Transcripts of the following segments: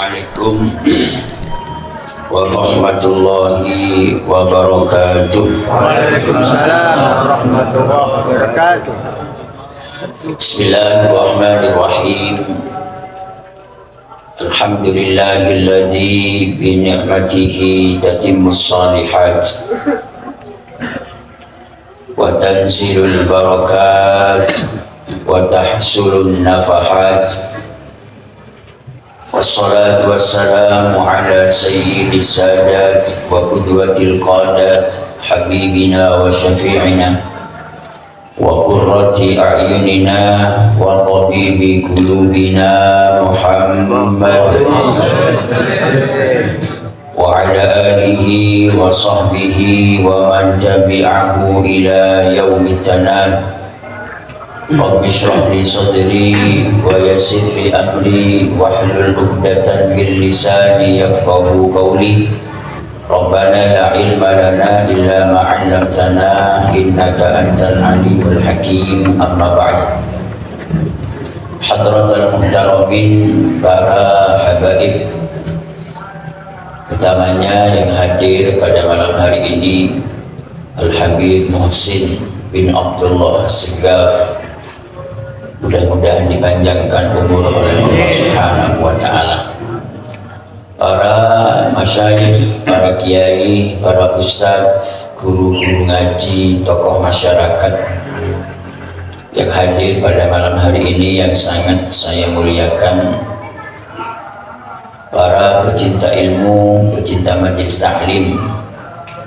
Assalamualaikum warahmatullahi wabarakatuh. Waalaikumsalam warahmatullahi wabarakatuh. Bismillahirrahmanirrahim. Alhamdulillahilladzi bi ni'matihi tatimmus shalihat wa tanzilul barakat wa tahsulun nafahat. Wassalatu wassalamu ala sayyidis sadat wa qudwatil qadat habibina wa syafi'ina wa qurrati a'yunina wa tabibi qulubina Muhammad wa ala alihi wa sahbihi wa man tabi'ahu ila yaumit tanad. Rabbi shrah li sadri wa yassir li amri wahlul 'uqdatam min lisani yafqahu qawli. Rabbana la ilma lana illa ma 'allamtana innaka antal alimul hakim. Amma ba'd. Hadratal muhtaramin, para habaib, pertamanya yang hadir pada malam hari ini Al-Habib Muhsin bin Abdullah Segaf, mudah-mudahan dipanjangkan umur oleh Allah Subhanahu wa Ta'ala. Para masyayikh, para kiai, para ustadz, guru-guru ngaji, tokoh masyarakat yang hadir pada malam hari ini yang sangat saya muliakan, para pecinta ilmu, pecinta majelis taklim,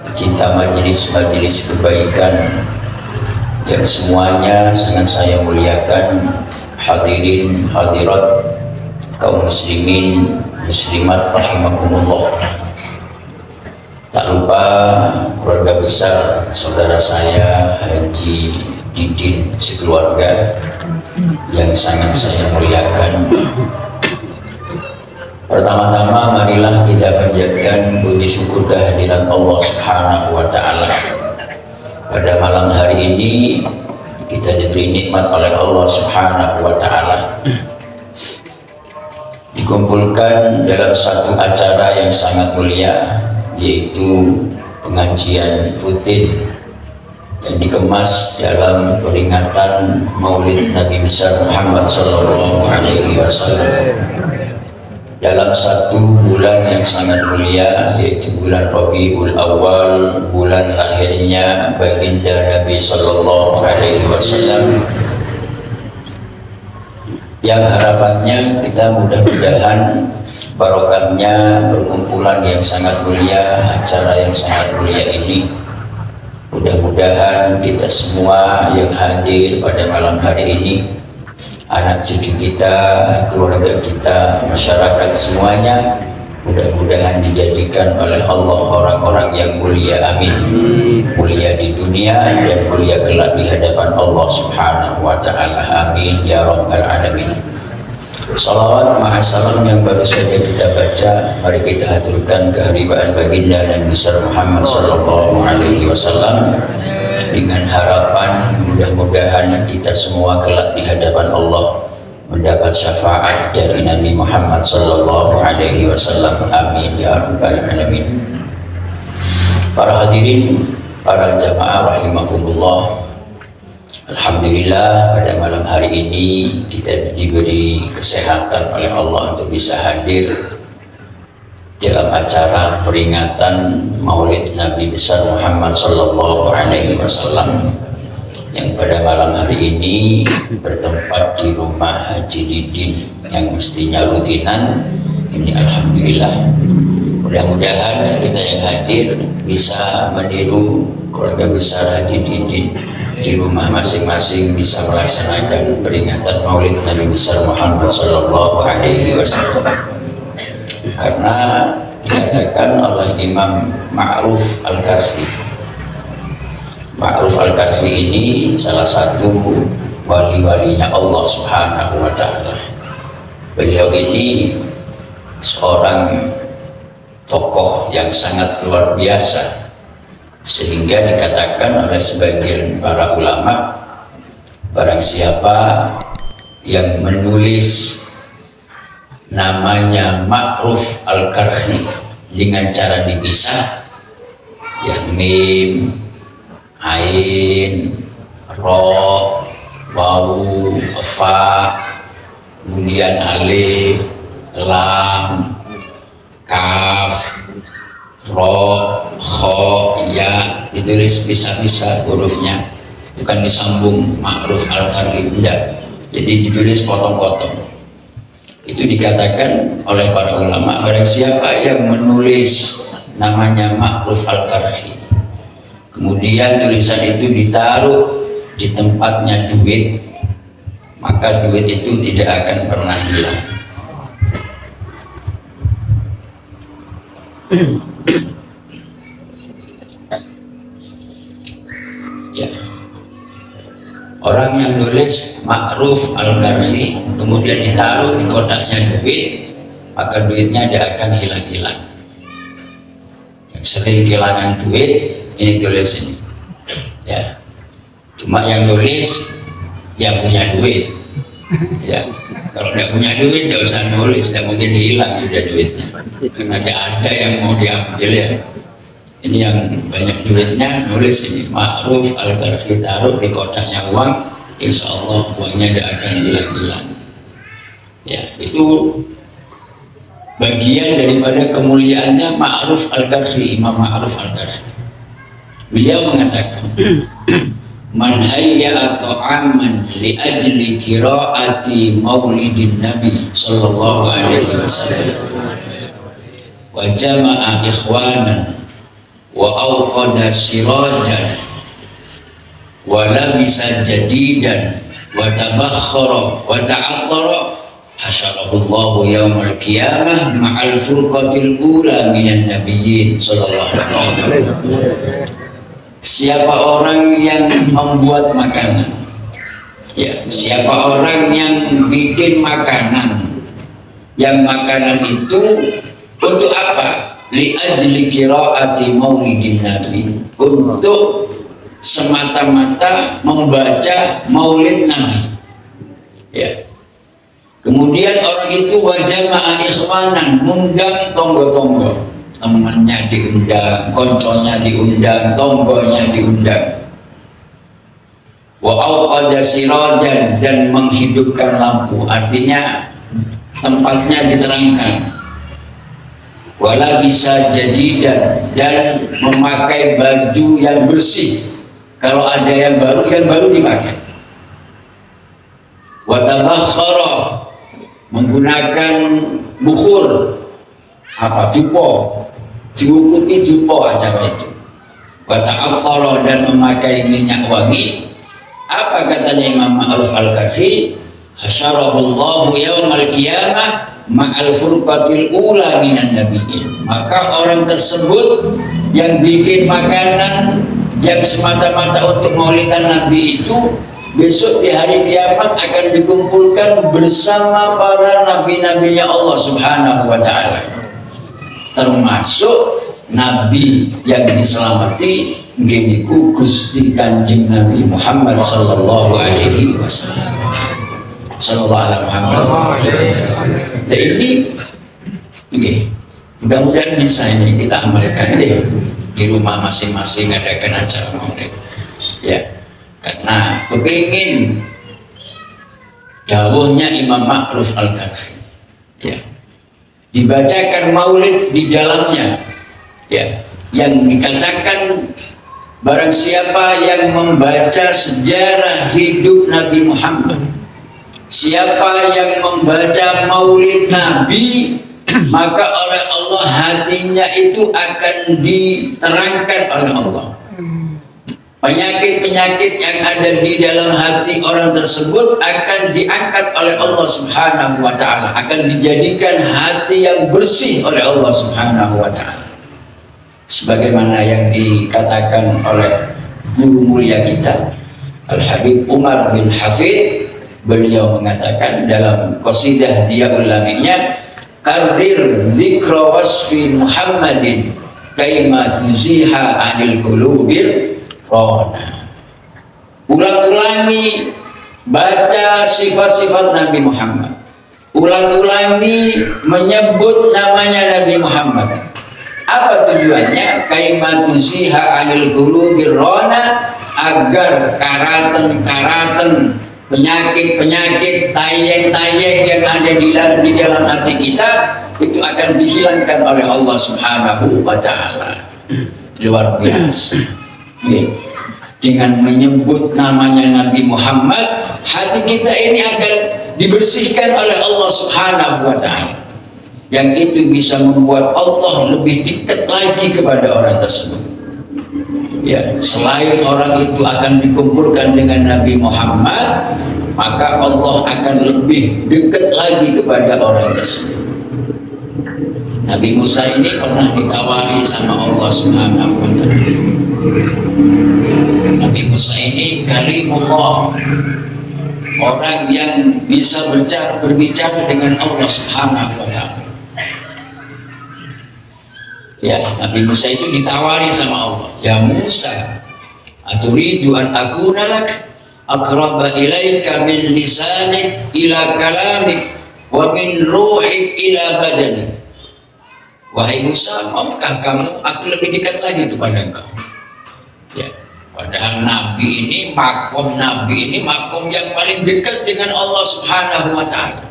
pecinta majelis kebaikan, yang semuanya sangat saya muliakan, hadirin hadirat kaum muslimin muslimat rahimakumullah. Tak lupa keluarga besar saudara saya Haji Didin sekeluarga yang sangat saya muliakan. Pertama-tama marilah kita panjatkan puji syukur kehadiran Allah Subhanahu wa Ta'ala. Pada malam hari ini kita diberi nikmat oleh Allah Subhanahu wa Ta'ala, dikumpulkan dalam satu acara yang sangat mulia, yaitu pengajian rutin yang dikemas dalam peringatan Maulid Nabi besar Muhammad sallallahu alaihi wasallam dalam satu bulan yang sangat mulia, yaitu bulan Rabiul Awal, bulan lahirnya baginda Nabi sallallahu alaihi wasallam, yang harapannya kita mudah-mudahan barokahnya perkumpulan yang sangat mulia, acara yang sangat mulia ini, mudah-mudahan kita semua yang hadir pada malam hari ini, anak cucu kita, keluarga kita, masyarakat semuanya, mudah-mudahan dijadikan oleh Allah orang-orang yang mulia, amin. Mulia di dunia dan mulia kelak di hadapan Allah Subhanahu wa Ta'ala, amin ya rabbal alamin. Salawat ma'asalam yang baru saja kita baca, mari kita haturkan keharibaan baginda Nabi besar Muhammad sallallahu alaihi wasallam, dengan harapan mudah-mudahan kita semua kelak di hadapan Allah mendapat syafaat dari Nabi Muhammad sallallahu alaihi wasallam, amin ya rabbal alamin. Para hadirin, para jamaah rahimakumullah, alhamdulillah pada malam hari ini kita diberi kesehatan oleh Allah untuk bisa hadir dalam acara peringatan Maulid Nabi besar Muhammad sallallahu alaihi wasallam yang pada malam hari ini bertempat di rumah Haji Didin yang mestinya rutinan ini. Alhamdulillah, mudah-mudahan kita yang hadir bisa meniru keluarga besar Haji Didin di rumah masing-masing, bisa melaksanakan peringatan Maulid Nabi besar Muhammad sallallahu alaihi wasallam. Karena dikatakan oleh Imam Ma'ruf Al-Karfi, Ma'ruf Al-Karfi ini salah satu wali-walinya Allah Subhanahu wa Ta'ala. Beliau ini seorang tokoh yang sangat luar biasa, sehingga dikatakan oleh sebagian para ulama, barang siapa yang menulis namanya Ma'ruf Al-Karhi dengan cara dipisah, ya, mim, ain, ro, wawu, fa, kemudian alif, lam, kaf, ro, kho, ya, ditulis pisah-pisah hurufnya, bukan disambung Ma'ruf Al-Karhi, enggak, jadi ditulis potong-potong. Itu dikatakan oleh para ulama, barang siapa yang menulis namanya Ma'ruf Al-Karhi, kemudian tulisan itu ditaruh di tempatnya duit, maka duit itu tidak akan pernah hilang. Ya. Orang yang nulis Ma'ruf Al-Karhi kemudian ditaruh di kotaknya duit, maka duitnya tidak akan hilang-hilang. Yang sering kehilangan duit, ini tulis ini. Ya. Cuma yang nulis yang punya duit. Ya. Kalau tidak punya duit, tidak usah nulis, tidak mungkin hilang sudah duitnya. Karena ada yang mau diambil, ya. Ini yang banyak duitnya, nulis ini Ma'ruf Al-Karhi, taruh di kotaknya uang, insya Allah uangnya tidak akan hilang-hilang. Ya, itu bagian daripada kemuliaannya Ma'ruf Al-Karhi, Imam Ma'ruf Al-Karhi. Beliau mengatakan, man hayya ta'aman li ajli qiraati maulidin Nabi sallallahu alaihi wasallam wa jama'a ikhwanan wa awqada sirajan wa labisa jadidan wa tabakhkhara wa ta'attara hasyarahullahu yawmal qiyamah ma'al furqatil ula minan nabiyyin sallallahu alaihi wasallam. Siapa orang yang membuat makanan, ya, siapa orang yang bikin makanan, yang makanan itu untuk apa? Li'ajli qiraati maulidin Nabi, untuk semata-mata membaca maulid Nabi, ya. Kemudian orang itu wajama'a ikhwanan, mengundang tonggo-tonggo, temannya diundang, konconya diundang, tonggonya diundang. Wa auqada sirajan, dan menghidupkan lampu, artinya tempatnya diterangkan. Wala bisa jadidan, dan memakai baju yang bersih, kalau ada yang baru dipakai. Wa tabakhkhara, menggunakan bukhur, apa, jupo, diukupi jupo acara itu. Wa ta'attara, dan memakai minyak wangi. Apa katanya Imam Ma'ruf Al-Karhi? Hasyarahullahu yawmal qiyamah ma'al furqatil ula minan nabiyyin. Maka orang tersebut yang bikin makanan yang semata-mata untuk maulidan Nabi itu, besok di hari kiamat akan dikumpulkan bersama para nabi-nabinya Allah Subhanahu wa ta'ala, termasuk Nabi yang diselamati ngeniku Gusti Kanjeng Nabi Muhammad sallallahu alaihi wasallam. Sallallahu alaihi Muhammad. Nah ini mudah-mudahan bisa ini kita amalkan deh di rumah masing-masing, adakan acara maulid, ya, karena kepingin dawuhnya Imam Ma'ruf Al-Karhi, ya, dibacakan maulid di dalamnya, ya, yang dikatakan barang siapa yang membaca sejarah hidup Nabi Muhammad, siapa yang membaca maulid Nabi, maka oleh Allah hatinya itu akan diterangkan oleh Allah. Penyakit-penyakit yang ada di dalam hati orang tersebut akan diangkat oleh Allah Subhanahu wa ta'ala, akan dijadikan hati yang bersih oleh Allah Subhanahu wa ta'ala. Sebagaimana yang dikatakan oleh guru mulia kita Al-Habib Umar bin Hafid, beliau mengatakan dalam qasidah dia ulaminya, karir dzikra wasfi Muhammadin kaima tuziha anil qulubir rona. Ulang-ulangi baca sifat-sifat Nabi Muhammad ulang-ulangi menyebut namanya Nabi Muhammad. Apa tujuannya? Kaimatuziha anil qulubi rona, agar karatan penyakit tayeng yang ada di dalam hati kita itu akan dihilangkan oleh Allah Subhanahu wa Ta'ala. Luar biasa. Dengan menyebut namanya Nabi Muhammad, hati kita ini akan dibersihkan oleh Allah Subhanahu wa Ta'ala, yang itu bisa membuat Allah lebih dekat lagi kepada orang tersebut. Ya, selain orang itu akan dikumpulkan dengan Nabi Muhammad, maka Allah akan lebih dekat lagi kepada orang tersebut. Nabi Musa ini pernah ditawari sama Allah Subhanahu wa Ta'ala. Nabi Musa ini kalimullah, orang yang bisa berbicara dengan Allah Subhanahu wa Ta'ala. Ya, Nabi Musa itu ditawari sama Allah, ya Musa, aturidu an akuna lak aqraba ilaika min lisanik ila kalamik wa min ruhik ila badanik. Wahai Musa, maukah kamu aku lebih dekat lagi kepada engkau? Ya, padahal Nabi ini, makom Nabi ini makom yang paling dekat dengan Allah Subhanahu wa Ta'ala.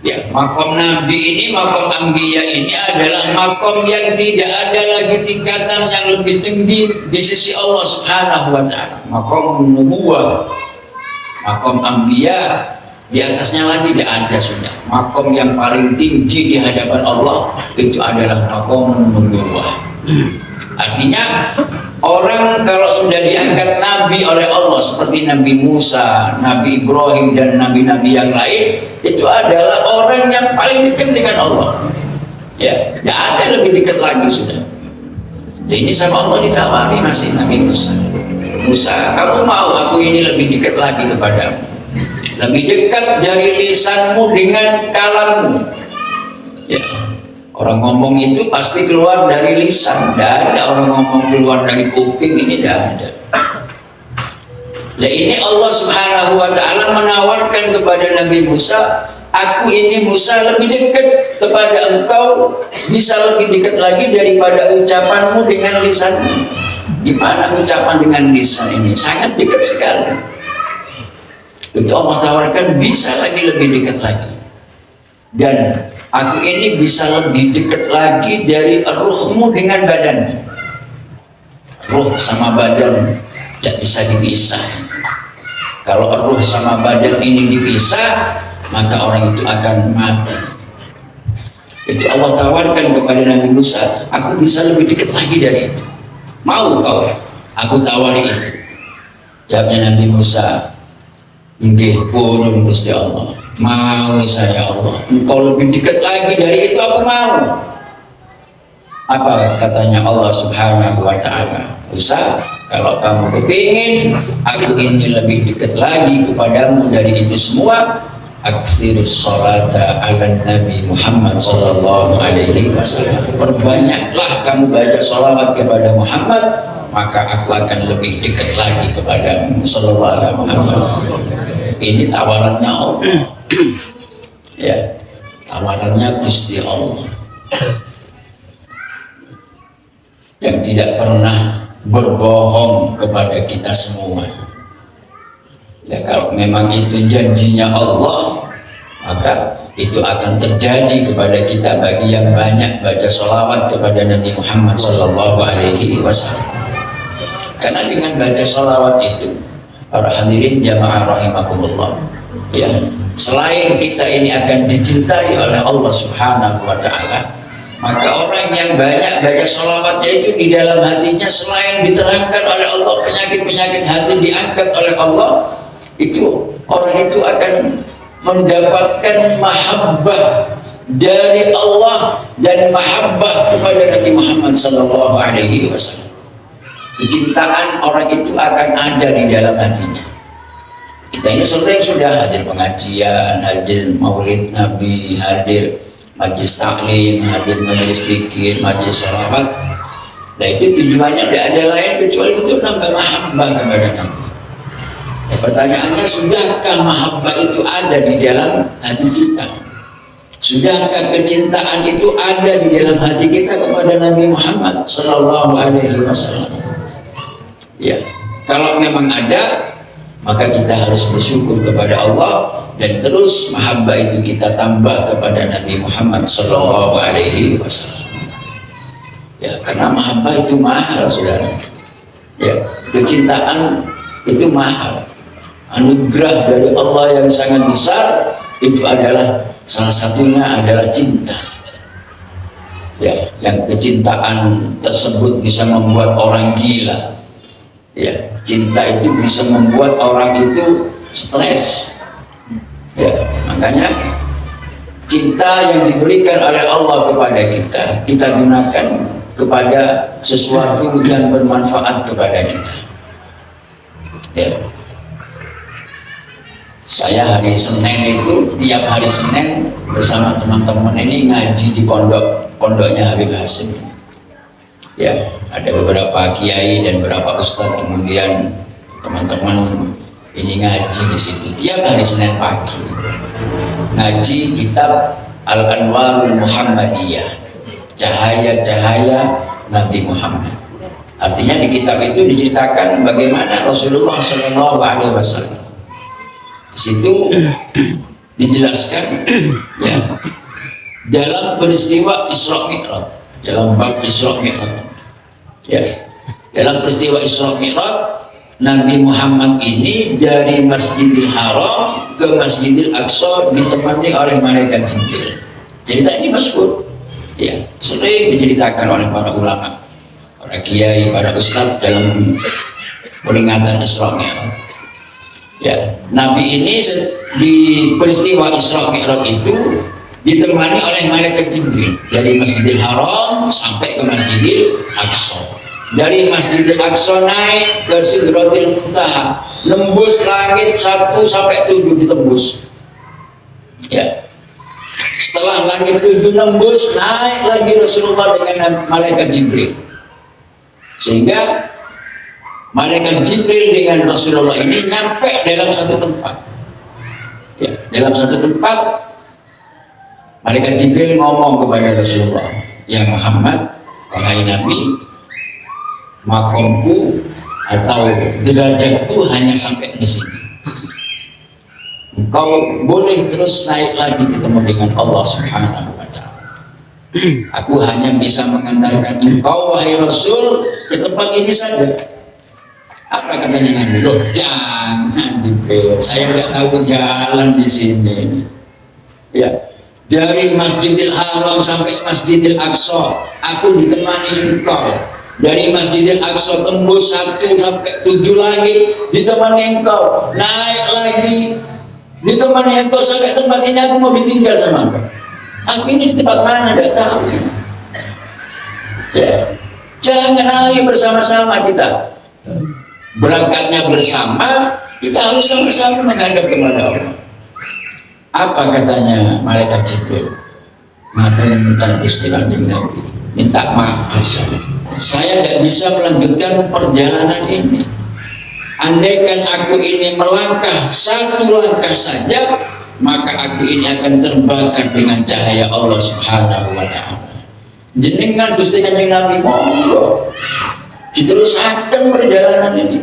Ya, makom Nabi ini, makom Anbiya ini adalah makom yang tidak ada lagi tingkatan yang lebih tinggi di sisi Allah Subhanahu wa Ta'ala. Makom nubuwah, makom Anbiya, di atasnya lagi tidak ada sudah. Makom yang paling tinggi di hadapan Allah itu adalah makom nubuwah. Artinya orang kalau sudah diangkat Nabi oleh Allah seperti Nabi Musa, Nabi Ibrahim dan Nabi-Nabi yang lain, itu adalah orang yang paling dekat dengan Allah. Ya, tidak ada lebih dekat lagi sudah. Dan ini sama Allah ditawari masih Nabi Musa. Musa, kamu mau aku ini lebih dekat lagi kepadamu, lebih dekat dari lisanmu dengan kalammu. Ya. Orang ngomong itu pasti keluar dari lisan, tidak ada orang ngomong keluar dari kuping, ini tidak ada. Nah, ini Allah Subhanahu wa Ta'ala menawarkan kepada Nabi Musa, aku ini Musa lebih dekat kepada engkau, bisa lebih dekat lagi daripada ucapanmu dengan lisanmu. Gimana ucapan dengan lisan ini? Sangat dekat sekali. Itu Allah tawarkan, bisa lagi lebih dekat lagi. Dan aku ini bisa lebih dekat lagi dari ruhmu dengan badanmu. Ruh sama badan tidak bisa dipisah. Kalau ruh sama badan ini dipisah, maka orang itu akan mati. Itu Allah tawarkan kepada Nabi Musa, aku bisa lebih dekat lagi dari itu. Mau kau? Aku tawari itu. Jawabnya Nabi Musa, nggih purun Gusti Allah. Mau saya Allah, engkau lebih dekat lagi dari itu, aku mau. Apa katanya Allah Subhanahu wa Ta'ala? Musa, kalau kamu kepingin aku ini lebih dekat lagi kepadamu dari itu semua, aktsiris sholata ala Nabi Muhammad sallallahu alaihi wasallam. Perbanyaklah kamu baca sholawat kepada Muhammad, maka aku akan lebih dekat lagi kepadamu sallallahu alaihi Muhammad. Ini tawarannya Allah. Ya, tawarannya Gusti Allah yang tidak pernah berbohong kepada kita semua. Ya, kalau memang itu janjinya Allah, maka itu akan terjadi kepada kita bagi yang banyak baca sholawat kepada Nabi Muhammad sallallahu alaihi wasallam. Karena dengan baca sholawat itu, para hadirin jamaah rahimakumullah, ya, selain kita ini akan dicintai oleh Allah Subhanahu wa Ta'ala, maka orang yang banyak baca sholawatnya itu di dalam hatinya, selain diterangkan oleh Allah penyakit-penyakit hati diangkat oleh Allah, itu orang itu akan mendapatkan mahabbah dari Allah dan mahabbah kepada Nabi Muhammad sallallahu alaihi wasallam. Kecintaan orang itu akan ada di dalam hatinya. Kita ini sering sudah hadir pengajian, hadir maulid Nabi, hadir majlis taklim, hadir majelis zikir, majelis sholawat. Nah, itu tujuannya tidak ada lain kecuali untuk nambah mahabbah kepada Nabi. Pertanyaannya, sudahkah mahabbah itu ada di dalam hati kita? Sudahkah kecintaan itu ada di dalam hati kita kepada Nabi Muhammad Sallallahu Alaihi Wasallam? Ya, kalau memang ada, maka kita harus bersyukur kepada Allah dan terus mahabbah itu kita tambah kepada Nabi Muhammad Sallallahu Alaihi Wasallam. Ya, karena mahabbah itu mahal, saudara. Ya, kecintaan itu mahal. Anugerah dari Allah yang sangat besar itu adalah salah satunya adalah cinta. Ya, yang kecintaan tersebut bisa membuat orang gila. Ya, cinta itu bisa membuat orang itu stres. Ya, makanya cinta yang diberikan oleh Allah kepada kita, kita gunakan kepada sesuatu yang bermanfaat kepada kita. Ya. Saya hari Senin itu, tiap hari Senin bersama teman-teman ini ngaji di pondoknya Habib Hasim. Ya, ada beberapa kiai dan beberapa ustadz, kemudian teman-teman ini ngaji di situ tiap hari Senin pagi. Ngaji kitab Al-Anwarul Muhammadiyah, cahaya-cahaya Nabi Muhammad. Artinya di kitab itu diceritakan bagaimana Rasulullah SAW. Di situ dijelaskan ya dalam peristiwa Isra Mi'raj, dalam bab Isra Mi'raj. Ya, dalam peristiwa Isra Mi'raj, Nabi Muhammad ini dari Masjidil Haram ke Masjidil Aqsa ditemani oleh malaikat Jibril. Cerita ini masyhur. Ya, sering diceritakan oleh para ulama, para kiai, para ustadz dalam peringatan Isra Mi'raj. Ya, Nabi ini di peristiwa Isra Mi'raj itu ditemani oleh malaikat Jibril dari Masjidil Haram sampai ke Masjidil Aqsa. Dari Masjidil Aqsa naik ke Sidratil Muntaha, nembus langit 1 sampai 7 ditembus. Ya. Setelah langit 7 nembus, naik lagi Rasulullah dengan malaikat Jibril. Sehingga malaikat Jibril dengan Rasulullah ini nyampe dalam satu tempat. Ya, dalam satu tempat malaikat Jibril ngomong kepada Rasulullah, "Ya Muhammad, wahai Nabi, makomku atau derajatku hanya sampai di sini. Engkau boleh terus naik lagi ketemu dengan Allah Subhanahu wa Ta'ala. Aku hanya bisa mengantarkan engkau, wahai Rasul, ke tempat ini saja." Apa katanya Nabi? "Loh, jangan Jibril, saya tidak tahu jalan di sini." Ya, dari Masjidil Haram sampai Masjidil Aqsa, aku ditemani engkau. Dari Masjidil Aqsa tembus 1 sampai 7 langit, ditemani engkau. Naik lagi, ditemani engkau sampai tempat ini. Aku mau ditinggal sama engkau. Aku ini di tempat mana tidak tahu. Ya, jangan ayo bersama-sama kita. Berangkatnya bersama, kita harus sama-sama menghadap kepada Allah. Apa katanya malaikat Jibril? Ngapunten Gusti Kanjeng Nabi, minta maaf saya tidak bisa melanjutkan perjalanan ini. Andaikan aku ini melangkah 1 langkah saja, maka aku ini akan terbakar dengan cahaya Allah Subhanahu wa Ta'ala. Jenengan Gusti Kanjeng Nabi, monggo diterusakan perjalanan ini.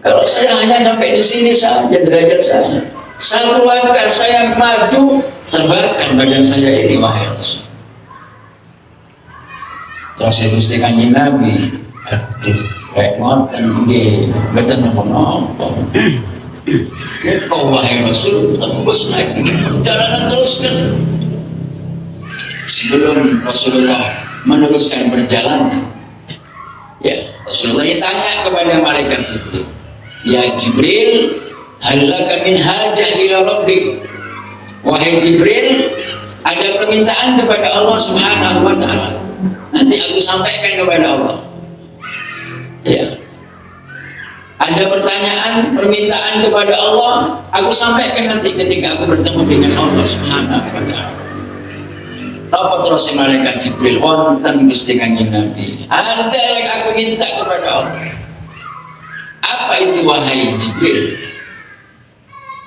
Kalau saya hanya sampai di sini saja derajat saya, 1 langkah saya maju, terbakar badan saya ini, wahai Rasul. Terus Gusti Kanjeng Nabi, aduh, rek ngoten nggih, mboten napa-napa. Engkau wahai Rasul tembus lagi perjalanan teruskan. Sebelum Rasulullah meneruskan perjalanan, ya, Rasulullah ditanya kepada malaikat Jibril, "Ya Jibril, hal laka min hajah ila rabbik?" Wahai Jibril, ada permintaan kepada Allah Subhanahu wa Ta'ala, nanti aku sampaikan kepada Allah. Ya, ada pertanyaan, permintaan kepada Allah, aku sampaikan nanti ketika aku bertemu dengan Allah Subhanahu wa Ta'ala. Apa terus malaikat Jibril? Wonten Gusti Kanjeng Nabi, ada yang aku minta kepada Allah. Apa itu wahai Jibril?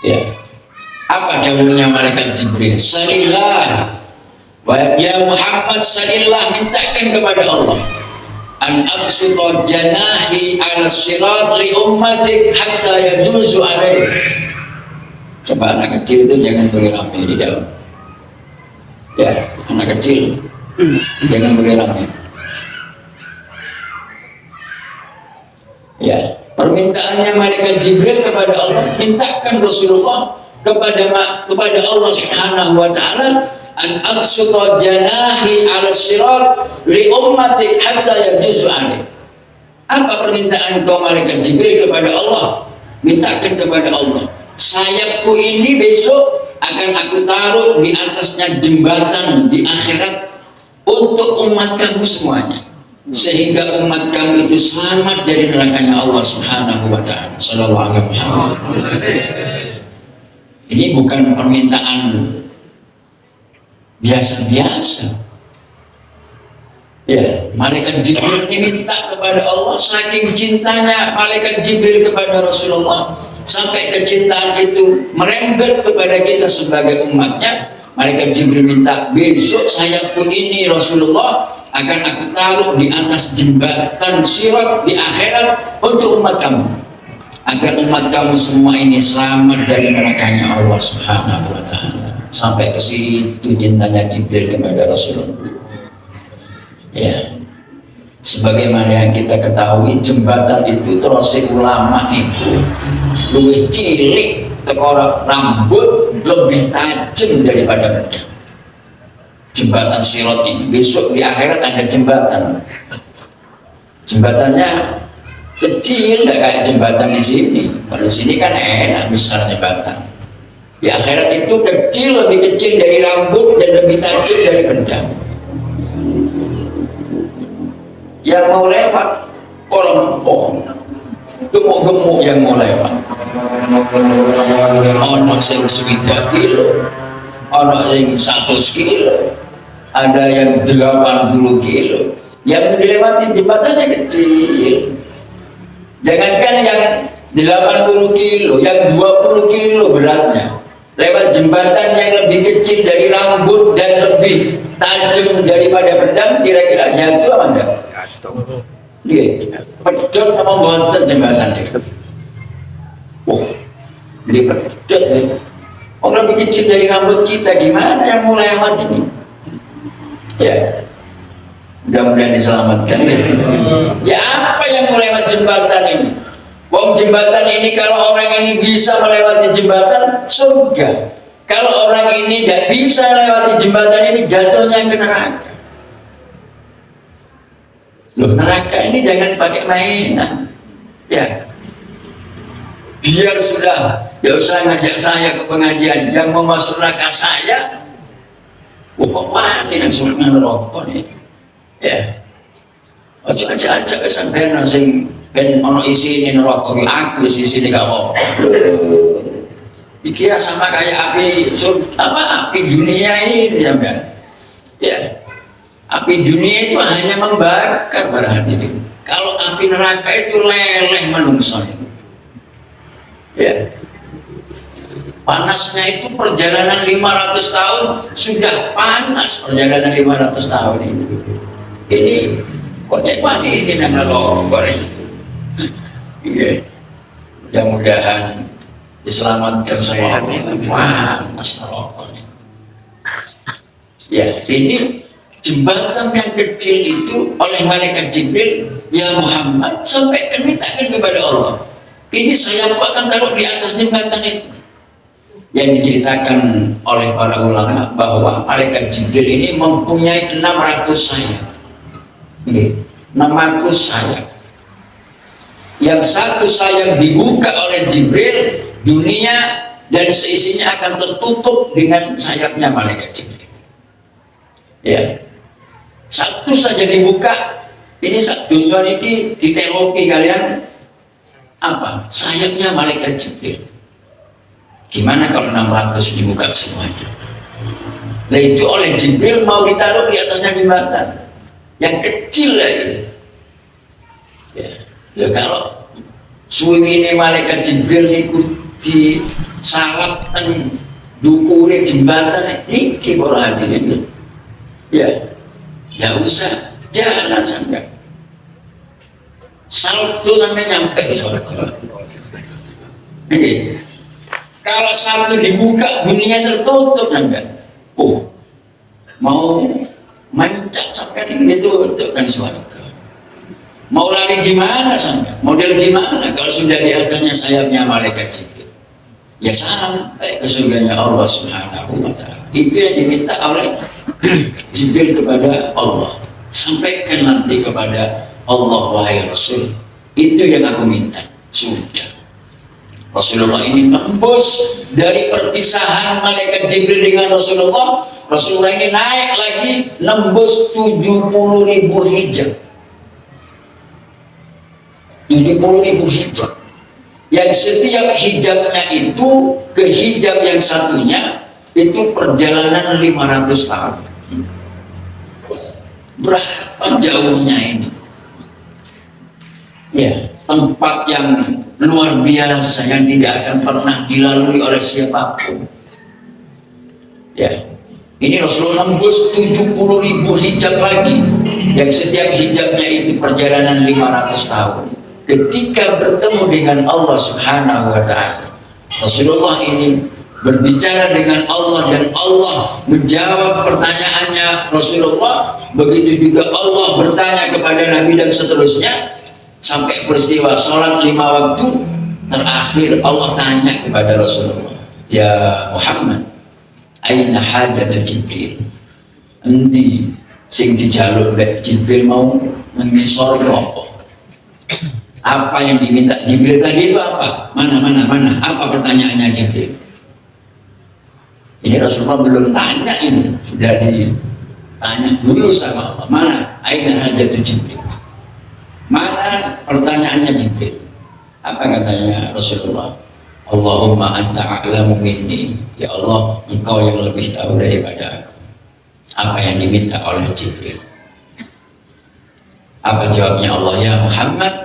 Ya. Apa dawuhnya malaikat Jibril? Salillah. Ya Muhammad, salillah, mintakan kepada Allah. An absuta janahi ala sirat li ummatik hatta yajuzu alaih. Coba anak kecil itu jangan beramai di dalam. Ya, anak kecil jangan beramai. Ya, permintaannya malaikat Jibril kepada Allah, mintakan Rasulullah kepada Allah Subhanahu wa taala, an absuta janahi ala sirat li ummatik hatta yajuzu alaih. Apa permintaan kau malaikat Jibril kepada Allah? Mintakan kepada Allah, sayapku ini besok akan aku taruh di atasnya jembatan di akhirat untuk umat kamu semuanya, sehingga umat kamu itu selamat dari nerakanya Allah Subhanahu wa taala. Sallallahu alaihi wasallam. Ini bukan permintaan biasa-biasa. Ya, malaikat Jibril diminta kepada Allah, saking cintanya malaikat Jibril kepada Rasulullah, sampai kecintaan itu merembet kepada kita sebagai umatnya. Malaikat Jibril minta, besok sayapku ini Rasulullah akan aku taruh di atas jembatan sirat di akhirat untuk umat kamu, agar umat kamu semua ini selamat dari nerakanya Allah Subhanahu wa taala. Sampai ke situ cintanya Jibril kepada Rasulullah. Ya, sebagaimana yang kita ketahui, jembatan itu terus ulama itu lebih cilik, tekor rambut lebih tajam daripada pedang. Jembatan sirat ini besok di akhirat ada jembatan. Jembatannya kecil, tidak kayak jembatan di sini. Kalau di sini kan enak besar jembatan. Di akhirat itu kecil, lebih kecil dari rambut dan lebih tajam dari pedang. Yang mau lewat kolempong, gemuk-gemuk yang mau lewat. Ono sing 1 kilo, ono sing 1 kilo, ada yang 80 kilo. Yang mau dilewati jembatannya kecil. Jangankan yang 80 kilo, yang 20 kilo beratnya. Lewat jembatan yang lebih kecil dari rambut dan lebih tajam daripada pedang, kira-kira jatuh apa enggak? Iya, pedot sama bontot jembatan itu. Jadi pedot nih. Orang lebih kecil dari rambut kita, gimana yang mau lewat ini? Ya, mudah-mudahan diselamatkan. Ya, apa yang mau lewat jembatan ini? Wong jembatan ini, kalau orang ini bisa melewati jembatan, surga. Kalau orang ini tidak bisa melewati jembatan ini, jatuhnya ke neraka. Loh, neraka ini jangan pakai mainan. Ya, biar sudah, ya usah ngajak saya ke pengajian. Yang mau masuk neraka saya, kok wani yang sulit ngerokok nih. Ya, ojo aja kesampean sing ben ono isi ini neraka, aku isi ini gak apa. Dikira sama kayak api api dunia ini ya kan? Ya. Api dunia itu hanya membakar pada hati ini. Kalau api neraka itu leleh menungso. Ya. Panasnya itu perjalanan 500 tahun sudah panas, perjalanan 500 tahun ini. Ini kok cek wani ini yang ngelonggar ini. Iya. Mudah-mudahan diselamatkan semua orang. Panas neraka ini. Ya, ini jembatan yang kecil itu oleh malaikat Jibril, ya Muhammad, sampai mintakan kepada Allah. Ini saya akan taruh di atas jembatan itu. Yang diceritakan oleh para ulama bahwa malaikat Jibril ini mempunyai 600 sayap. Ini 600 sayap. Yang satu sayap dibuka oleh Jibril, dunia dan seisinya akan tertutup dengan sayapnya malaikat Jibril. Ya. Satu saja dibuka, ini dunia ini diteloki kalian apa? Sayapnya malaikat Jibril. Gimana kalau 600 dibuka semuanya? Nah itu oleh Jibril mau ditaruh di atasnya jembatan yang kecil lagi. Ya, kalau suwi ini malaikat Jibril itu salap dan dukure jembatan iki para hadirin. Ya, nggak usah jalan sampai salto sampai nyampe ke surga. Kalau salto dibuka dunia tertutup sampai. Oh, mau mancak sampai ditutup kan surga. Mau lari gimana sampai? Model gimana kalau sudah di atasnya sayapnya malaikat Jibril? Ya sampai ke surganya Allah Subhanahu wa Ta'ala. Itu yang diminta oleh Jibril kepada Allah. Sampaikan nanti kepada Allah, wahai Rasul, itu yang aku minta. Sudah. Rasulullah ini tembus dari perpisahan malaikat Jibril dengan Rasulullah. Rasulullah ini naik lagi nembus 70.000 hijab. 70.000 hijab. Yang setiap hijabnya itu ke hijab yang satunya itu perjalanan 500 tahun. Berapa jauhnya ini? Ya, tempat yang luar biasa yang tidak akan pernah dilalui oleh siapapun. Ya, ini Rasulullah nembus 70.000 hijab lagi, yang setiap hijabnya itu perjalanan 500 tahun. Ketika bertemu dengan Allah Subhanahu wa Ta'ala, Rasulullah ini berbicara dengan Allah dan Allah menjawab pertanyaannya Rasulullah. Begitu juga Allah bertanya kepada Nabi dan seterusnya sampai peristiwa sholat 5 waktu terakhir. Allah tanya kepada Rasulullah, ya Muhammad, aina hajatu Jibril? Endi sing dijaluk mbek Jibril mau mengisor apa? Apa yang diminta Jibril tadi itu apa? Mana? Apa pertanyaannya Jibril? Ini Rasulullah belum tanya, ini sudah ditanya dulu sama Allah. Mana? Aina hajatu Jibril? Mana pertanyaannya Jibril? Apa katanya Rasulullah? Allahumma anta a'lamu minni. Ya Allah, engkau yang lebih tahu daripada aku. Apa yang diminta oleh Jibril? Apa jawabnya Allah? Ya Muhammad,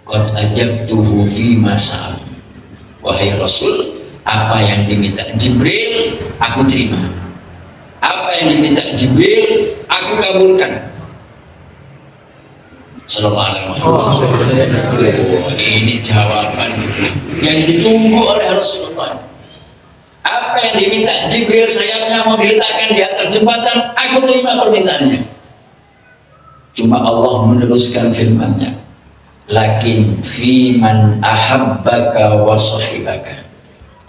qad ajabtuhu fi masal. Wahai Rasul, apa yang diminta Jibril aku terima. Apa yang diminta Jibril aku kabulkan. Sallallahu alaihi wasallam. Ini jawaban yang ditunggu oleh Rasulullah. Apa yang diminta Jibril, sayapnya mau diletakkan di atas jembatan, aku terima permintaannya. Cuma Allah meneruskan firman-Nya, lakin fiman ahabbaka wa sahibaka.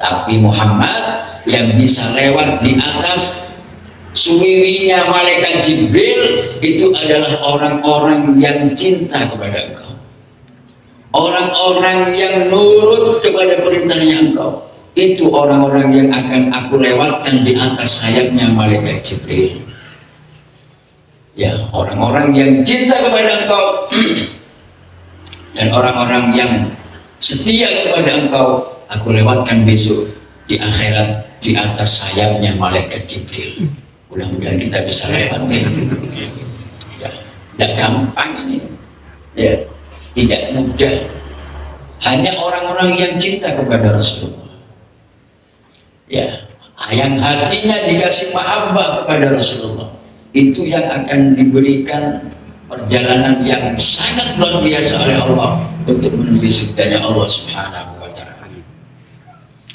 Tapi Muhammad yang bisa lewat di atas suwiwinya malaikat Jibril itu adalah orang-orang yang cinta kepada engkau, orang-orang yang nurut kepada perintahnya engkau. Itu orang-orang yang akan aku lewatkan di atas sayapnya malaikat Jibril. Ya, orang-orang yang cinta kepada engkau dan orang-orang yang setia kepada engkau aku lewatkan besok di akhirat di atas sayapnya malaikat Jibril. Mudah-mudahan kita bisa lewat ya. Tidak gampang ini ya, tidak mudah. Hanya orang-orang yang cinta kepada Rasulullah ya, yang hatinya dikasih mahabbah kepada Rasulullah, itu yang akan diberikan perjalanan yang sangat luar biasa oleh Allah untuk menuju surganya Allah Subhanahu wa Ta'ala.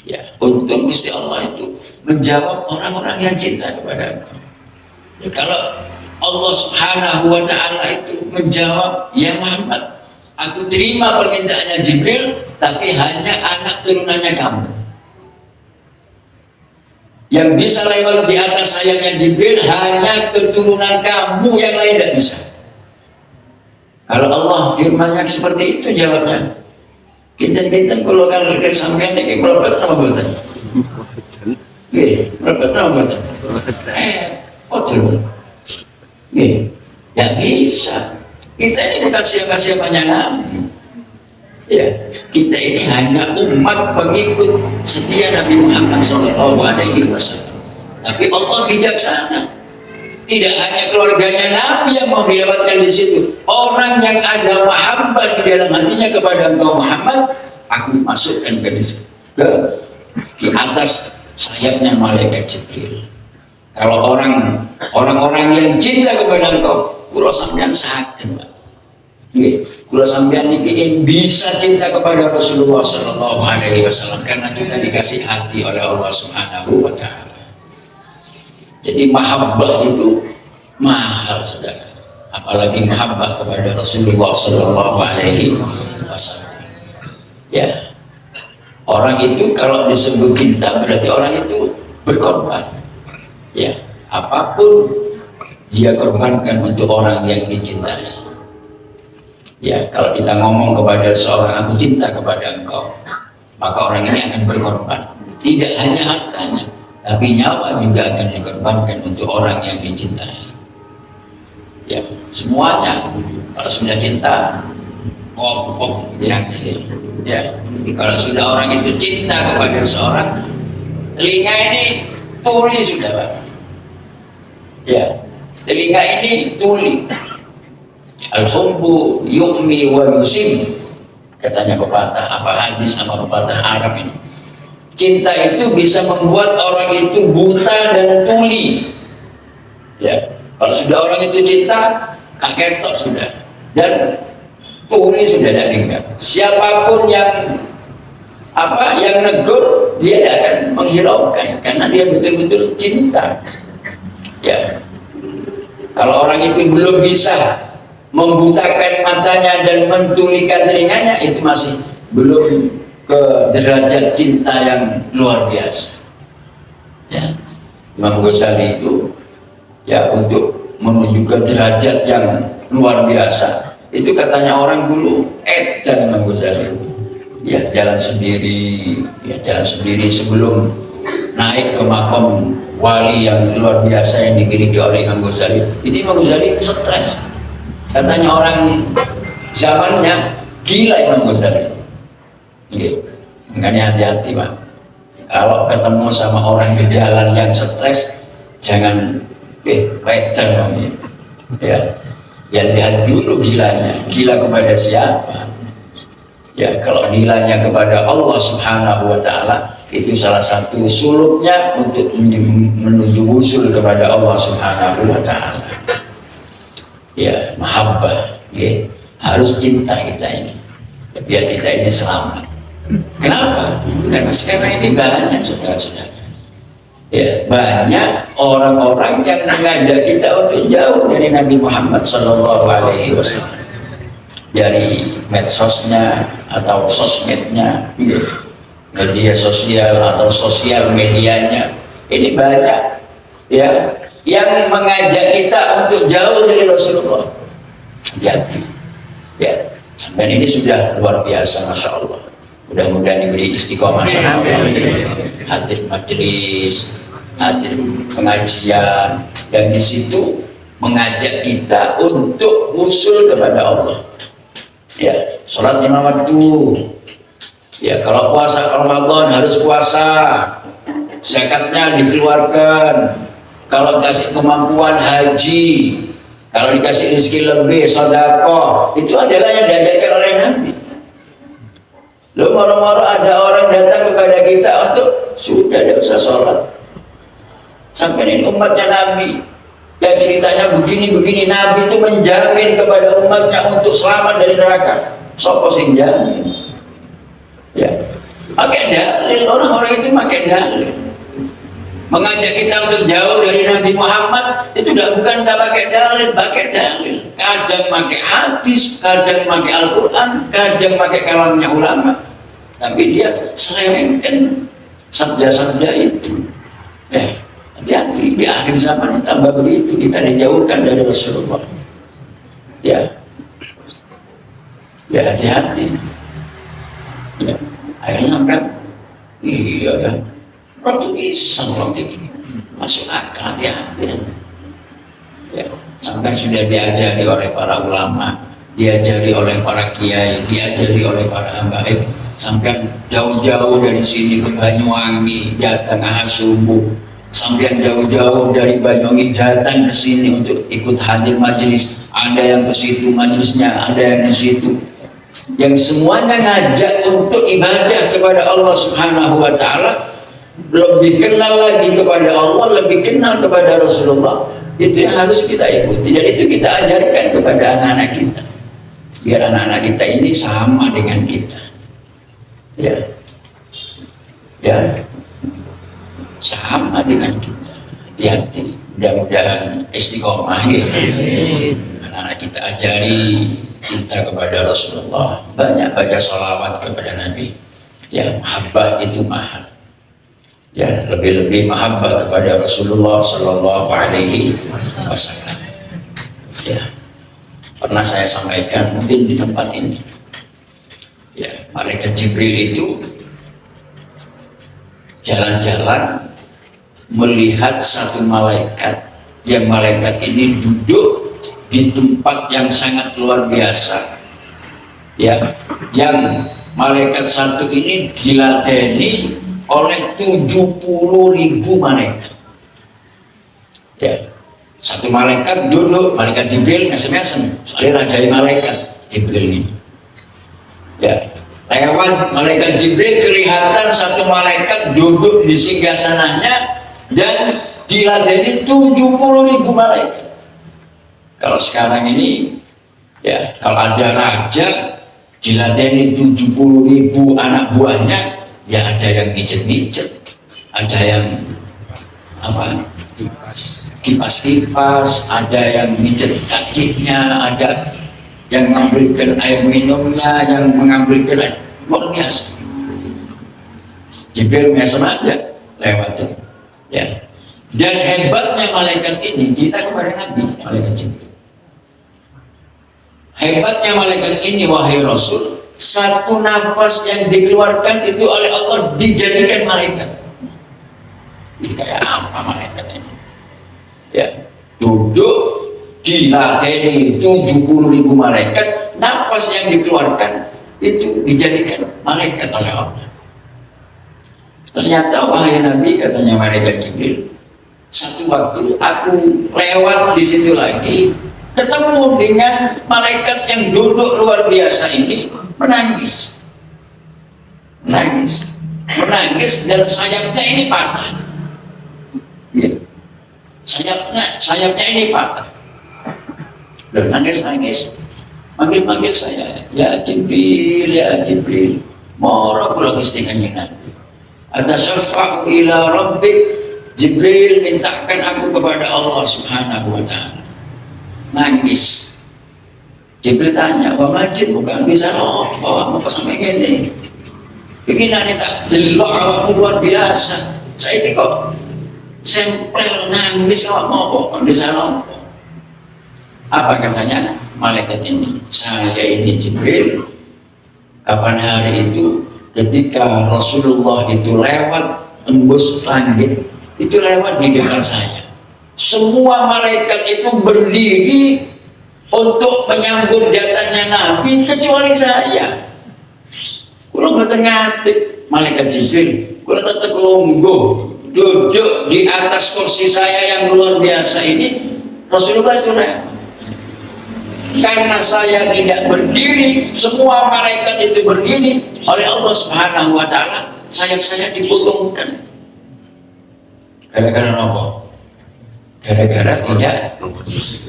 Ya, untuk Gusti Allah itu menjawab orang-orang yang cinta kepada engkau. Ya, kalau Allah Subhanahu wa Ta'ala itu menjawab, ya Muhammad, aku terima permintaannya Jibril, tapi hanya anak turunannya kamu. Yang bisa lewat di atas sayapnya Jibril hanya keturunan kamu, yang lain tidak bisa. Kalau Allah firman-Nya seperti itu jawabnya. Kita kalau sampean ini melebet apa buatan? Melebet apa buatan? Kotor. Tidak bisa. Kita ini bukan siapa-siapanya Nabi. Ya, kita ini hanya umat pengikut setia Nabi Muhammad SAW. Tapi Allah bijaksana. Tidak hanya keluarganya Nabi yang mau dilewatkan di situ. Orang yang ada mahabbah di dalam hatinya kepada engkau Muhammad, aku masukkan ke di atas sayapnya malaikat Jibril. Kalau orang-orang yang cinta kepada engkau, kula sampean saged, Pak. Nggih, kula sampean niki bisa cinta kepada Rasulullah sallallahu alaihi wasallam karena kita dikasih hati oleh Allah Subhanahu wa taala. Jadi mahabbah itu mahal, Saudara. Apalagi mahabbah kepada Rasulullah sallallahu alaihi wasallam. Ya. Orang itu kalau disebut cinta berarti orang itu berkorban. Ya, apapun dia korbankan untuk orang yang dicintai. Ya, kalau kita ngomong kepada seorang, aku cinta kepada engkau, maka orang ini akan berkorban. Tidak hanya hartanya, tapi nyawa juga akan dikorbankan untuk orang yang dicintai. Ya, semuanya. Kalau sudah cinta, pok bilang ini. Ya, kalau sudah orang itu cinta kepada seorang, telinga ini tuli sudah, Pak. Ya, telinga ini tuli. Al-hubbu yu'mi wa yusim, katanya pepatah apa hadis sama pepatah Arab ini. Cinta itu bisa membuat orang itu buta dan tuli. Ya, kalau sudah orang itu cinta, kaketok sudah dan tuli sudah tidak ingat. Siapapun yang negur, dia tidak akan menghiraukan karena dia betul-betul cinta. Ya, kalau orang itu belum bisa membutakan matanya dan mentulikan telinganya, itu masih belum ke derajat cinta yang luar biasa. Ya, Imam Ghazali itu ya untuk menuju ke derajat yang luar biasa itu katanya orang dulu edan Imam Ghazali. Ya, jalan sendiri sebelum naik ke makam wali yang luar biasa yang dimiliki oleh Imam Ghazali. Ini Imam Ghazali stres. Katanya orang zamannya gila Imam Ghazali. Makanya hati-hati, Pak. Kalau ketemu sama orang di jalan yang stres, jangan pedan. Ya, lihat dulu gilanya. Gila kepada siapa? Ya, kalau gilanya kepada Allah Subhanahu wa taala, itu salah satu suluknya untuk menuju usul kepada Allah Subhanahu wa taala. Ya, mahabbah, ya. Harus cinta kita ini, biar kita ini selamat. Kenapa? Karena sekarang ini banyak saudara-saudara, ya, banyak orang-orang yang mengajak kita untuk jauh dari Nabi Muhammad SAW, dari medsosnya atau sosmednya, ya, media sosial atau sosial medianya. Ini banyak, ya, yang mengajak kita untuk jauh dari Rasulullah. Hati-hati, ya. Sampai ini sudah luar biasa, masya Allah. Mudah-mudahan diberi istiqomah sama Allah. Hadir majelis, hadir pengajian, yang di situ mengajak kita untuk usul kepada Allah. Ya, sholat 5 waktu. Ya, kalau puasa Ramadan harus puasa, zakatnya dikeluarkan. Kalau dikasih kemampuan haji, kalau dikasih rezeki lebih sedekah, itu adalah yang diajarkan oleh Nabi. Lo moro-moro ada orang datang kepada kita untuk sudah tidak usah sholat. Sampai ini umatnya Nabi yang ceritanya begini-begini, Nabi itu menjamin kepada umatnya untuk selamat dari neraka. Sopo sing jamin? Ya, pakai dalil, orang-orang itu pakai dalil. Mengajak kita untuk jauh dari Nabi Muhammad itu bukan pakai dalil, pakai dalil. Kadang pakai hadis, kadang pakai Al-Quran, kadang pakai kalamnya ulama. Tapi dia selewengkan sabda-sabda itu. Hati-hati, di akhir zaman tambah begitu, kita dijauhkan dari Rasulullah. Ya, hati-hati. Ya, akhirnya sampai iya ya. Waktu bisa orang ini masuk akal, hati-hati. Ya, sampai sudah diajari oleh para ulama, diajari oleh para kiai, diajari oleh para habaib, sampai jauh-jauh dari sini ke Banyuwangi datang ahad subuh, sampai jauh-jauh dari Banyuwangi datang ke sini untuk ikut hadir majelis. Ada yang ke situ majelisnya, ada yang di situ. yang semuanya ngajak untuk ibadah kepada Allah Subhanahu wa taala, lebih kenal lagi kepada Allah, lebih kenal kepada Rasulullah. Itu yang harus kita ikuti, dan itu kita ajarkan kepada anak-anak kita, biar anak-anak kita ini sama dengan kita, ya, sama dengan kita. Hati-hati, mudah-mudahan istiqomah ya. Anak-anak kita ajari kita kepada Rasulullah, banyak baca salawat kepada Nabi. Ya, mahabbah itu mahal. Ya, lebih-lebih mahabbah kepada Rasulullah Sallallahu Alaihi Wasallam. Ya, pernah saya sampaikan mungkin di tempat ini. Ya, malaikat Jibril itu jalan-jalan melihat satu malaikat, yang malaikat ini duduk di tempat yang sangat luar biasa, ya, yang malaikat satu ini diladeni oleh 70.000 malaikat. Ya, satu malaikat duduk, malaikat Jibril mesem-mesem, soalnya rajai malaikat Jibril ini. Ya, lewat malaikat Jibril kelihatan satu malaikat duduk di singgasananya dan diladeni 70.000 malaikat. Kalau sekarang ini, ya, kalau ada raja diladeni 70.000 anak buahnya, ya ada yang mijet-mijet, ada yang apa, kipas-kipas, ada yang mijet kakinya, ada yang mengambilkan air minumnya, yang mengambilkan air, luar biasa. Jibril mesem aja lewat itu, ya. Dan hebatnya malaikat ini, kita kepada Nabi, malaikat Jibril. Hebatnya malaikat ini, wahai Rasul, satu nafas yang dikeluarkan itu oleh Allah dijadikan malaikat. Ini kayak apa malaikat ini? Ya, duduk dilateni 70.000 malaikat, nafas yang dikeluarkan itu dijadikan malaikat oleh Allah. Ternyata wahai Nabi, katanya malaikat Jibril, satu waktu aku lewat di situ lagi, ketemu dengan malaikat yang duduk luar biasa ini, menangis, dan sayapnya ini patah. Ya. Sayapnya ini patah. Dan nangis, manggil saya, ya Jibril, moro kula Gusti Kanjeng Nabi. Atasyafa'u ila rabbik, Jibril mintakan aku kepada Allah Subhanahu wa taala. Nangis. Jibril tanya, "Wa majid bukan bisa loh, bawa mau sampai gini. Bikinane tak delok awakmu luar biasa. Saiki kok sempel nangis kok ngopo kok bisa loh." Apa katanya malaikat ini? Saya ini Jibril, kapan hari itu ketika Rasulullah itu lewat tembus langit, itu lewat di depan saya. Semua malaikat itu berdiri untuk menyambut datangnya Nabi kecuali saya. Kalau nggak ngatik malaikat Jibril, kalau tetap longgo duduk di atas kursi saya yang luar biasa ini, Rasulullah itu lewat. Karena saya tidak berdiri, semua malaikat itu berdiri, oleh Allah Subhanahu wa taala sayap saya dipotongkan. Gara-gara apa? Gara-gara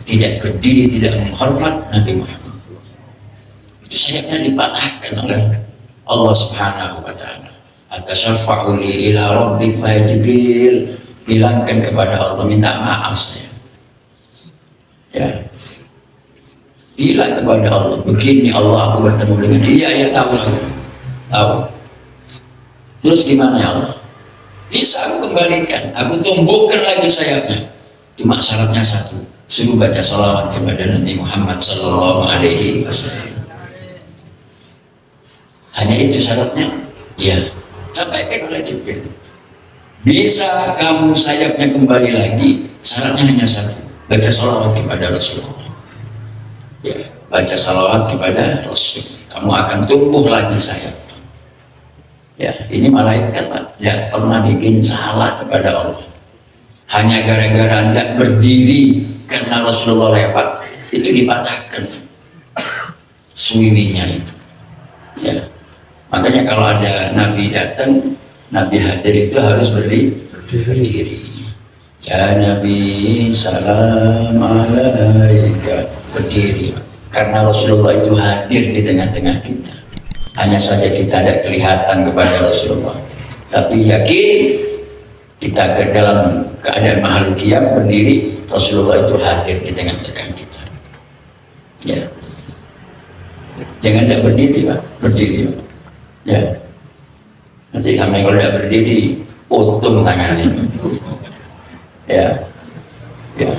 tidak berdiri, tidak menghormat Nabi Muhammad. Itu sayapnya dipatahkan oleh Allah Subhanahu wa taala. Atasyafa'u li ila rabbik, wahai Jibril, bilangkan kepada Allah, minta maaf saya. Ya. Bilang kepada Allah, begini Allah, aku bertemu dengan dia. Iya tahu aku. Tahu. Terus gimana ya Allah? Bisa aku kembalikan, aku tumbuhkan lagi sayapnya. Cuma syaratnya satu, suruh baca salawat kepada Nabi Muhammad Sallallahu Alaihi Wasallam. Hanya itu syaratnya. Ya, sampaikan oleh Jibril. Bisa kamu sayapnya kembali lagi, syaratnya hanya satu, baca salawat kepada Rasulullah. Ya, baca salawat kepada Rasul, kamu akan tumbuh lagi sayap. Ya, ini malaikat Pak, tidak pernah bikin salah kepada Allah. Hanya gara-gara tidak berdiri karena Rasulullah lewat, itu dipatahkan suwiwinya itu. kalau ada Nabi datang, Nabi hadir itu harus berdiri. Ya Nabi salam alaika, berdiri. Karena Rasulullah itu hadir di tengah-tengah kita. Hanya saja kita tidak kelihatan kepada Rasulullah, tapi yakin kita ke dalam keadaan makhluk qiyam berdiri, Rasulullah itu hadir di tengah-tengah kita. Ya, jangan tidak berdiri Pak, berdiri Pak. Ya, nanti sampai kalau tidak berdiri, potong tangannya. Ya, ya.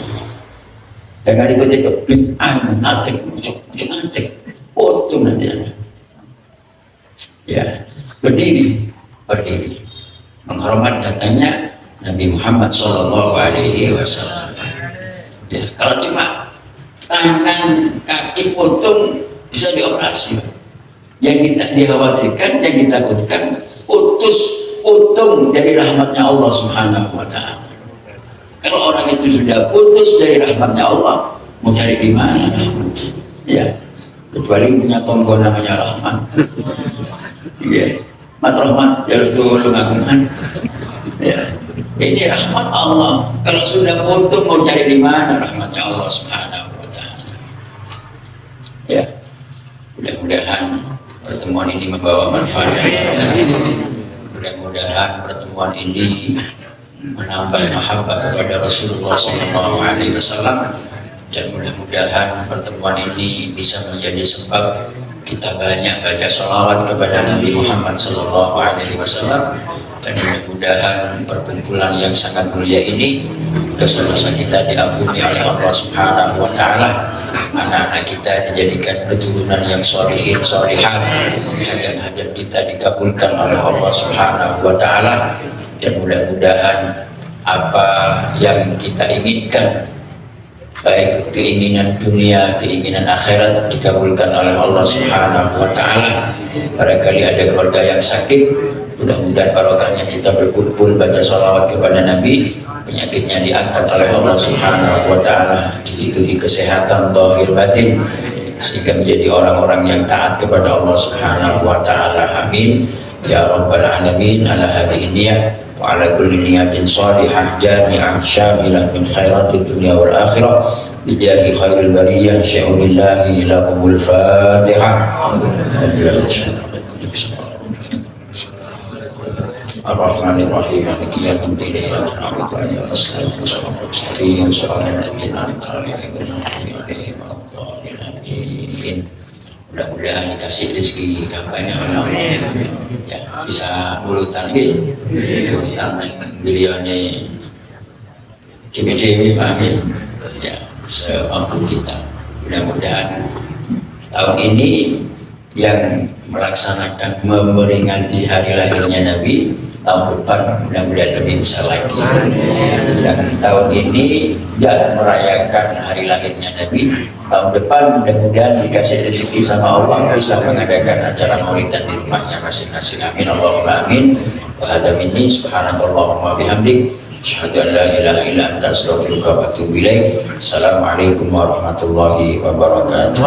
Jangan ikut-ikut bid'ah, antek, potong nanti. Ya, berdiri, menghormat datangnya Nabi Muhammad SAW. Ya, kalau cuma tangan, kaki potong bisa dioperasi. Yang kita dikhawatirkan, yang ditakutkan potong dari rahmatnya Allah Subhanahu wa Ta'ala. Kalau orang itu sudah putus dari rahmatnya Allah, mau cari di mana? Ya, kecuali punya tonggo namanya rahmat. Ya, mat rahmat jalur tolong aku kan. Ya, ini rahmat Allah. Kalau sudah putus mau cari di mana rahmatnya Allah Subhanahu wa Ta'ala. Ya, mudah-mudahan pertemuan ini membawa manfaat. Mudah-mudahan pertemuan ini menambah mahabbah kepada Rasulullah SAW, dan mudah-mudahan pertemuan ini bisa menjadi sebab kita banyak baca sholawat kepada Nabi Muhammad SAW, dan mudah-mudahan perkumpulan yang sangat mulia ini dosa-dosa kita diampuni oleh Allah Subhanahu wa Ta'ala, anak-anak kita dijadikan keturunan yang sholihin sholihat, hajat-hajat kita dikabulkan oleh Allah Subhanahu wa Ta'ala, dan mudah-mudahan apa yang kita inginkan, baik keinginan dunia, keinginan akhirat, dikabulkan oleh Allah Subhanahu wa Ta'ala. Barangkali ada keluarga yang sakit, mudah-mudahan barokahnya kita berkumpul baca sholawat kepada Nabi, penyakitnya diangkat oleh Allah Subhanahu wa Ta'ala, diberi kesehatan zahir batin, sehingga menjadi orang-orang yang taat kepada Allah Subhanahu wa Ta'ala. Amin ya rabbal alamin. Ala hadhihi niyyah wa ala kulli niyatin salihah jami'ah syamilah min khairatid dunya wal akhirah bijahi khairil bariyah sya'urillahi lahumul fatihah. Ar-Rahmanir Rahim, Maliki yaumiddin, iyyaka na'budu wa iyyaka nasta'in, ihdinas siratal mustaqim, shiratal ladzina an'amta 'alaihim ghairil maghdubi 'alaihim. Mudah-mudahan dikasih rezeki yang banyak oleh Allah, ya, bisa bulutan bulutan beliaunya dewi-dewi amin, ya, semampu kita. Mudah-mudahan tahun ini yang melaksanakan memperingati hari lahirnya Nabi, tahun depan mudah-mudahan lebih besar lagi. Yang tahun ini dan merayakan hari lahirnya Nabi, tahun depan mudah-mudahan dikasih rezeki sama Allah bisa mengadakan acara maulidan di rumahnya masing-masing. Amin Allahumma amin. Wa hadza minni subhanakallahumma bihamdik asyhadu an la ilaha illa anta astaghfiruka wa atubu ilaik. Assalamualaikum warahmatullahi wabarakatuh.